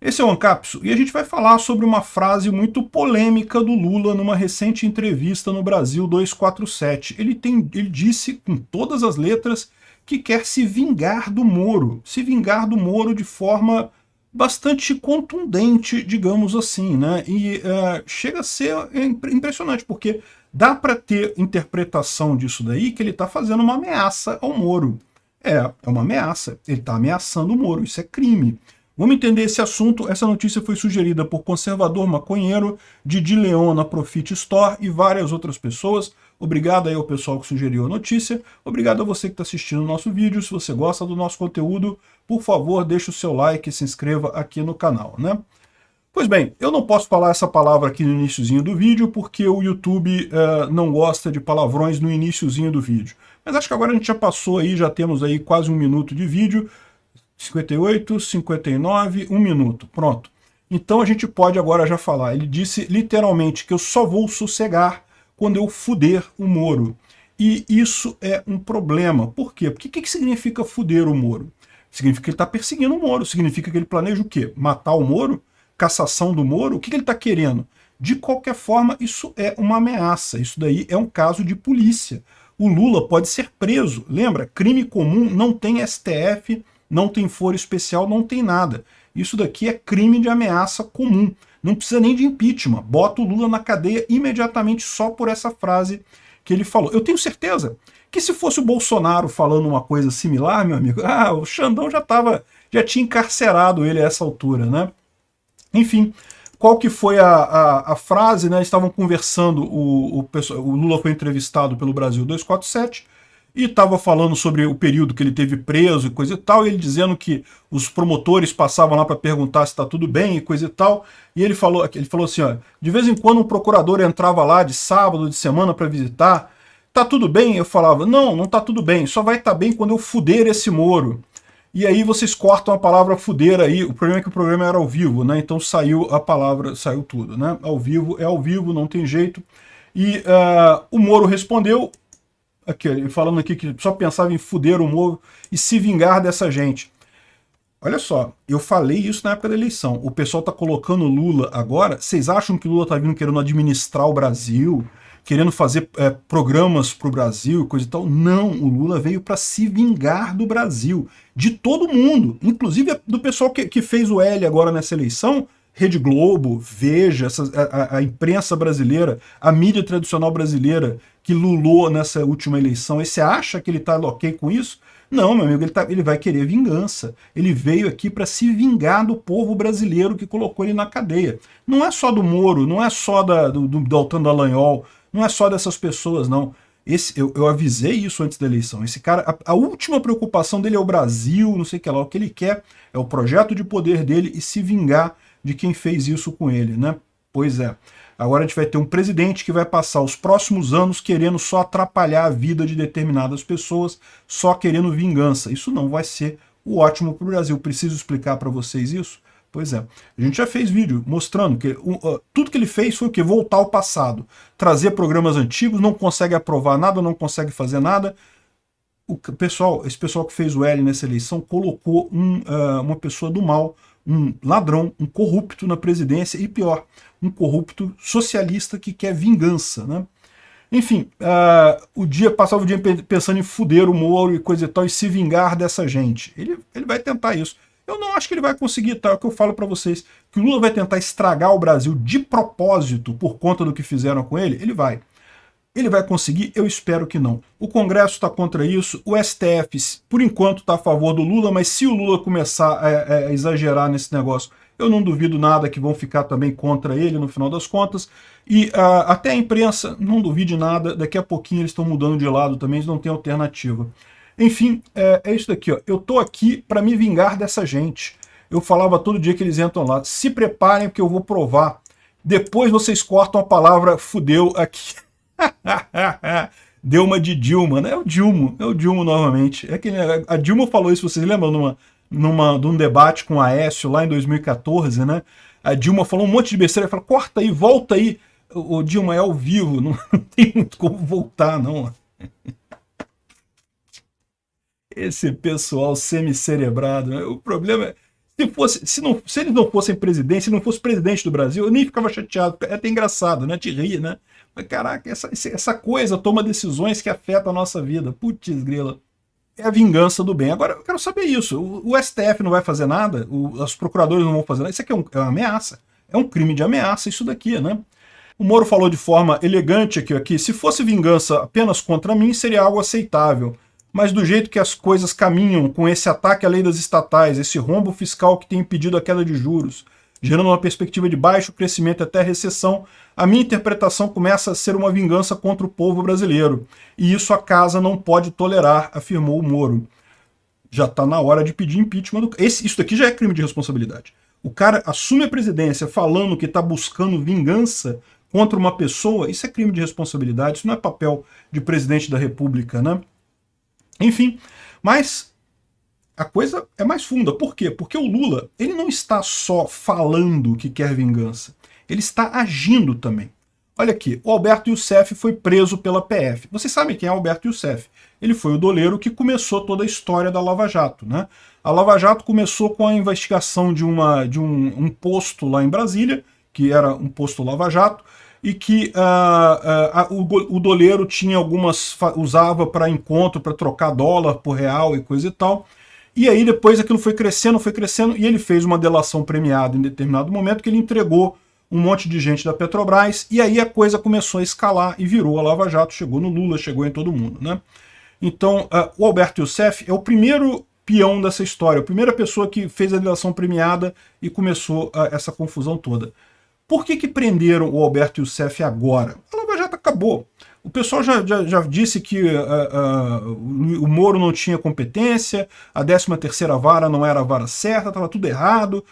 Esse é o Ancapso e a gente vai falar sobre uma frase muito polêmica do Lula numa recente entrevista no Brasil 247. Ele disse com todas as letras que quer se vingar do Moro, de forma bastante contundente, digamos assim, né? E chega a ser impressionante, porque dá para ter interpretação disso daí que ele está fazendo uma ameaça ao Moro. É uma ameaça, ele está ameaçando o Moro, isso é crime. Vamos entender esse assunto. Essa notícia foi sugerida por Conservador Maconheiro, Didi Leon na Profit Store e várias outras pessoas. Obrigado aí ao pessoal que sugeriu a notícia. Obrigado a você que está assistindo o nosso vídeo. Se você gosta do nosso conteúdo, por favor, deixe o seu like e se inscreva aqui no canal, né? Pois bem, eu não posso falar essa palavra aqui no iniciozinho do vídeo porque o YouTube não gosta de palavrões no iniciozinho do vídeo. Mas acho que agora a gente já passou aí, já temos aí quase 1 minuto de vídeo. 58, 59, 1 minuto, pronto. Então a gente pode agora já falar. Ele disse literalmente que eu só vou sossegar quando eu fuder o Moro. E isso é um problema. Por quê? Porque o que significa fuder o Moro? Significa que ele está perseguindo o Moro. Significa que ele planeja o quê? Matar o Moro? Cassação do Moro? O que ele está querendo? De qualquer forma, isso é uma ameaça. Isso daí é um caso de polícia. O Lula pode ser preso. Lembra? Crime comum não tem STF, não tem foro especial, não tem nada. Isso daqui é crime de ameaça comum. Não precisa nem de impeachment. Bota o Lula na cadeia imediatamente só por essa frase que ele falou. Eu tenho certeza que se fosse o Bolsonaro falando uma coisa similar, meu amigo, o Xandão já tinha encarcerado ele a essa altura, né? Enfim, qual que foi a frase, né? Estavam conversando, o Lula foi entrevistado pelo Brasil 247, e estava falando sobre o período que ele teve preso e coisa e tal, e ele dizendo que os promotores passavam lá para perguntar se está tudo bem e coisa e tal, e ele falou assim, ó, de vez em quando um procurador entrava lá de sábado, de semana para visitar, tá tudo bem? Eu falava, não tá tudo bem, só vai estar bem quando eu fuder esse Moro. E aí vocês cortam a palavra fuder aí, o problema é que o programa era ao vivo, né, então saiu a palavra, saiu tudo, né, ao vivo é ao vivo, não tem jeito. E o Moro respondeu, aqui, falando aqui que só pensava em fuder o Moro e se vingar dessa gente. Olha só, eu falei isso na época da eleição. O pessoal tá colocando Lula agora. Vocês acham que Lula tá vindo querendo administrar o Brasil, querendo fazer programas pro Brasil e coisa e tal? Não, o Lula veio para se vingar do Brasil, de todo mundo, inclusive do pessoal que fez o L agora nessa eleição. Rede Globo, Veja, a imprensa brasileira, a mídia tradicional brasileira que lulou nessa última eleição. E você acha que ele está ok com isso? Não, meu amigo, ele vai querer vingança. Ele veio aqui para se vingar do povo brasileiro que colocou ele na cadeia. Não é só do Moro, não é só do Deltan Dallagnol, não é só dessas pessoas, não. Eu avisei isso antes da eleição. Esse cara, a última preocupação dele é o Brasil, não sei o que lá. O que ele quer é o projeto de poder dele e se vingar de quem fez isso com ele, né? Pois é. Agora a gente vai ter um presidente que vai passar os próximos anos querendo só atrapalhar a vida de determinadas pessoas, só querendo vingança. Isso não vai ser o ótimo para o Brasil. Preciso explicar para vocês isso? Pois é. A gente já fez vídeo mostrando que tudo que ele fez foi o quê? Voltar ao passado. Trazer programas antigos, não consegue aprovar nada, não consegue fazer nada. Esse pessoal que fez o L nessa eleição colocou uma pessoa do mal, um ladrão, um corrupto na presidência e pior, um corrupto socialista que quer vingança, né? Enfim, passava o dia pensando em fuder o Moro e coisa e tal, e se vingar dessa gente. Ele vai tentar isso. Eu não acho que ele vai conseguir, tá? É o que eu falo para vocês, que o Lula vai tentar estragar o Brasil de propósito por conta do que fizeram com ele, ele vai. Ele vai conseguir? Eu espero que não. O Congresso está contra isso, o STF, por enquanto, está a favor do Lula, mas se o Lula começar a exagerar nesse negócio, eu não duvido nada que vão ficar também contra ele no final das contas. E até a imprensa, não duvide nada, daqui a pouquinho eles estão mudando de lado também, eles não têm alternativa. Enfim, é isso daqui, ó. Eu tô aqui para me vingar dessa gente. Eu falava todo dia que eles entram lá, se preparem porque eu vou provar. Depois vocês cortam a palavra fudeu aqui. Deu uma de Dilma, né? É o Dilma novamente. A Dilma falou isso, vocês lembram, num debate com a Aécio lá em 2014, né? A Dilma falou um monte de besteira, falou, corta aí, volta aí. O Dilma é ao vivo, não tem muito como voltar, não. Esse pessoal semi-cerebrado, né? O problema é, Se eles não fossem presidente, se não fosse presidente do Brasil, eu nem ficava chateado. É até engraçado, né? Te rir, né? Mas, caraca, essa coisa toma decisões que afetam a nossa vida. Putz, grila. É a vingança do bem. Agora, eu quero saber isso. O STF não vai fazer nada? Os procuradores não vão fazer nada? Isso aqui é uma ameaça. É um crime de ameaça isso daqui, né? O Moro falou de forma elegante aqui, se fosse vingança apenas contra mim, seria algo aceitável. Mas do jeito que as coisas caminham, com esse ataque à lei das estatais, esse rombo fiscal que tem impedido a queda de juros, gerando uma perspectiva de baixo crescimento até recessão, a minha interpretação começa a ser uma vingança contra o povo brasileiro. E isso a casa não pode tolerar, afirmou o Moro. Já está na hora de pedir impeachment do... Isso daqui já é crime de responsabilidade. O cara assume a presidência falando que está buscando vingança contra uma pessoa, isso é crime de responsabilidade, isso não é papel de presidente da República, né? Enfim, mas a coisa é mais funda. Por quê? Porque o Lula, ele não está só falando que quer vingança, ele está agindo também. Olha aqui, o Alberto Youssef foi preso pela PF. Vocês sabem quem é Alberto Youssef? Ele foi o doleiro que começou toda a história da Lava Jato, né? A Lava Jato começou com a investigação de um posto lá em Brasília, que era um posto Lava Jato, e que o doleiro tinha usava para encontro, para trocar dólar por real e coisa e tal. E aí depois aquilo foi crescendo, e ele fez uma delação premiada em determinado momento que ele entregou um monte de gente da Petrobras, e aí a coisa começou a escalar e virou a Lava Jato, chegou no Lula, chegou em todo mundo, né? Então, o Alberto Youssef é o primeiro peão dessa história, a primeira pessoa que fez a delação premiada e começou essa confusão toda. Por que prenderam o Alberto Youssef agora? A Lava Jato acabou. O pessoal já disse que o Moro não tinha competência, a 13ª vara não era a vara certa, estava tudo errado.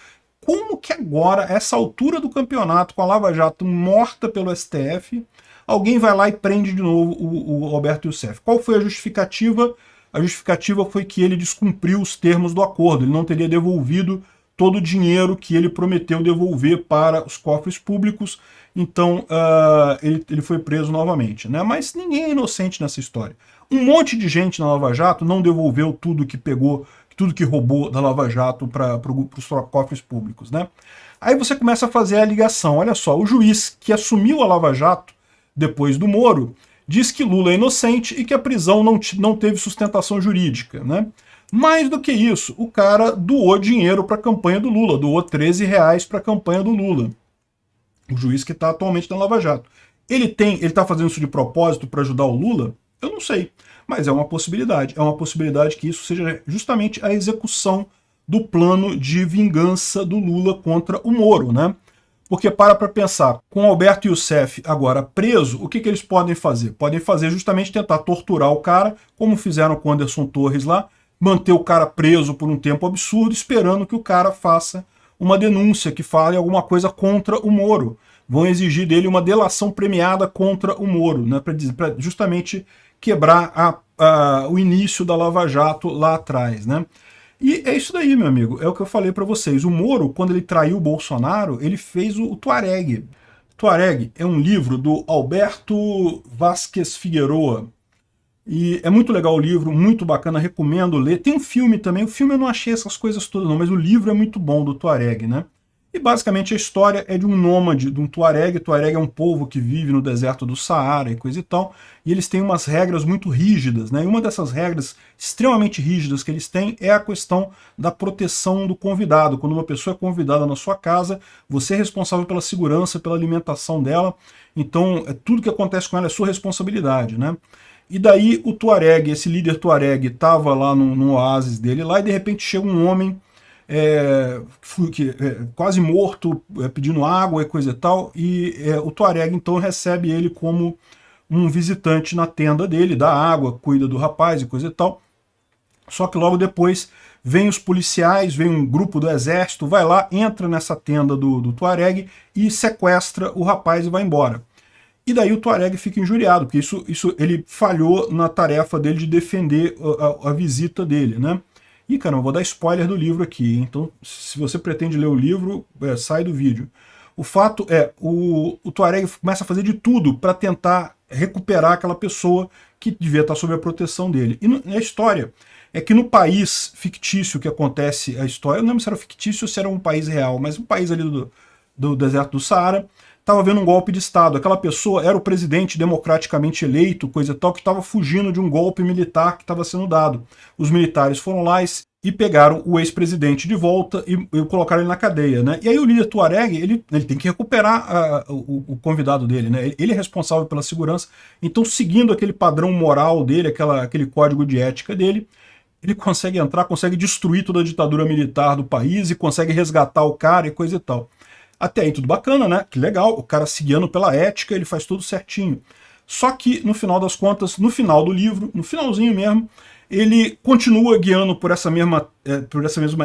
Como que agora, a essa altura do campeonato, com a Lava Jato morta pelo STF, alguém vai lá e prende de novo o Alberto Youssef? Qual foi a justificativa? A justificativa foi que ele descumpriu os termos do acordo, ele não teria devolvido todo o dinheiro que ele prometeu devolver para os cofres públicos, então ele foi preso novamente, né? Mas ninguém é inocente nessa história. Um monte de gente na Lava Jato não devolveu tudo que pegou, tudo que roubou da Lava Jato para os cofres públicos, né? Aí você começa a fazer a ligação. Olha só, o juiz que assumiu a Lava Jato depois do Moro diz que Lula é inocente e que a prisão não teve sustentação jurídica, né? Mais do que isso, o cara doou dinheiro para a campanha do Lula, doou R$13 para a campanha do Lula. O juiz que está atualmente na Lava Jato. Ele está fazendo isso de propósito para ajudar o Lula? Eu não sei, mas é uma possibilidade. É uma possibilidade que isso seja justamente a execução do plano de vingança do Lula contra o Moro, né? Porque para pensar, com Alberto Youssef agora preso, o que eles podem fazer? Podem fazer justamente tentar torturar o cara, como fizeram com Anderson Torres lá, manter o cara preso por um tempo absurdo, esperando que o cara faça uma denúncia, que fale alguma coisa contra o Moro. Vão exigir dele uma delação premiada contra o Moro, né, para justamente quebrar o início da Lava Jato lá atrás, né? E é isso daí, meu amigo, é o que eu falei para vocês. O Moro, quando ele traiu o Bolsonaro, ele fez o Tuareg. Tuareg é um livro do Alberto Vázquez Figueroa, e é muito legal o livro, muito bacana, recomendo ler. Tem um filme também, o filme eu não achei essas coisas todas não, mas o livro é muito bom, do Tuareg, né? E basicamente a história é de um nômade, de um Tuareg. Tuareg é um povo que vive no deserto do Saara e coisa e tal, e eles têm umas regras muito rígidas, né? E uma dessas regras extremamente rígidas que eles têm é a questão da proteção do convidado. Quando uma pessoa é convidada na sua casa, você é responsável pela segurança, pela alimentação dela, então tudo que acontece com ela é sua responsabilidade, né? E daí o Tuareg, esse líder Tuareg, estava lá no oásis dele, lá, e de repente chega um homem quase morto, pedindo água e coisa e tal, e o Tuareg então recebe ele como um visitante na tenda dele, dá água, cuida do rapaz e coisa e tal. Só que logo depois vem os policiais, vem um grupo do exército, vai lá, entra nessa tenda do Tuareg e sequestra o rapaz e vai embora. E daí o Tuareg fica injuriado, porque ele falhou na tarefa dele de defender a visita dele, né? E, cara, eu vou dar spoiler do livro aqui, então se você pretende ler o livro, sai do vídeo. O fato é, o Tuareg começa a fazer de tudo para tentar recuperar aquela pessoa que devia estar sob a proteção dele. E na história, é que no país fictício que acontece a história, eu não lembro se era fictício ou se era um país real, mas um país ali do deserto do Saara, estava havendo um golpe de Estado. Aquela pessoa era o presidente democraticamente eleito, coisa e tal, que estava fugindo de um golpe militar que estava sendo dado. Os militares foram lá e pegaram o ex-presidente de volta e colocaram ele na cadeia, né? E aí o líder Tuareg, ele tem que recuperar o convidado dele, né? Ele é responsável pela segurança, então seguindo aquele padrão moral dele, aquele código de ética dele, ele consegue entrar, consegue destruir toda a ditadura militar do país e consegue resgatar o cara e coisa e tal. Até aí tudo bacana, né? Que legal, o cara se guiando pela ética, ele faz tudo certinho. Só que, no final das contas, no final do livro, no finalzinho mesmo, ele continua guiando por essa mesma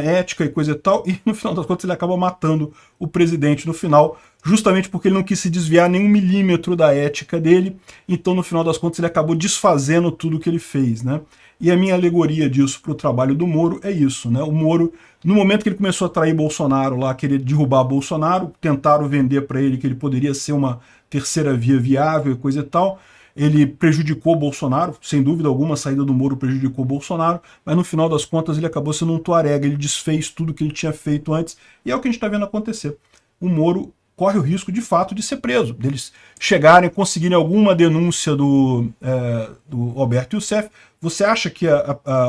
ética e coisa e tal, e no final das contas ele acaba matando o presidente no final, justamente porque ele não quis se desviar nem um milímetro da ética dele, então no final das contas ele acabou desfazendo tudo que ele fez, né? E a minha alegoria disso para o trabalho do Moro é isso, né? O Moro, no momento que ele começou a trair Bolsonaro lá, querer derrubar Bolsonaro, tentaram vender para ele que ele poderia ser uma terceira via viável e coisa e tal, ele prejudicou Bolsonaro, sem dúvida alguma a saída do Moro prejudicou Bolsonaro, mas no final das contas ele acabou sendo um Tuareg, ele desfez tudo que ele tinha feito antes, e é o que a gente está vendo acontecer. O Moro corre o risco de fato de ser preso, deles chegarem, conseguirem alguma denúncia do Alberto Youssef. Você acha que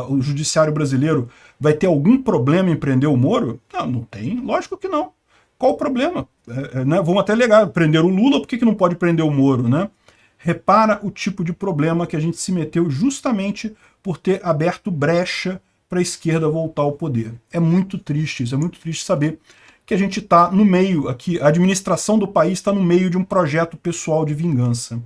o judiciário brasileiro vai ter algum problema em prender o Moro? Não, não tem, lógico que não. Qual o problema? Né? Vamos até alegar, prender o Lula, por que não pode prender o Moro, né? Repara o tipo de problema que a gente se meteu justamente por ter aberto brecha para a esquerda voltar ao poder. É muito triste isso, é muito triste saber que a gente está no meio, aqui, a administração do país está no meio de um projeto pessoal de vingança.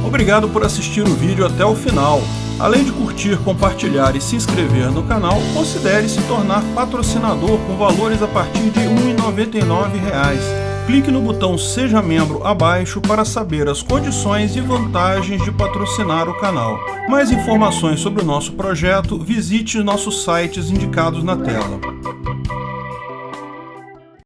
Obrigado por assistir o vídeo até o final. Além de curtir, compartilhar e se inscrever no canal, considere se tornar patrocinador com valores a partir de R$ 1,99. Clique no botão Seja Membro abaixo para saber as condições e vantagens de patrocinar o canal. Mais informações sobre o nosso projeto, visite nossos sites indicados na tela.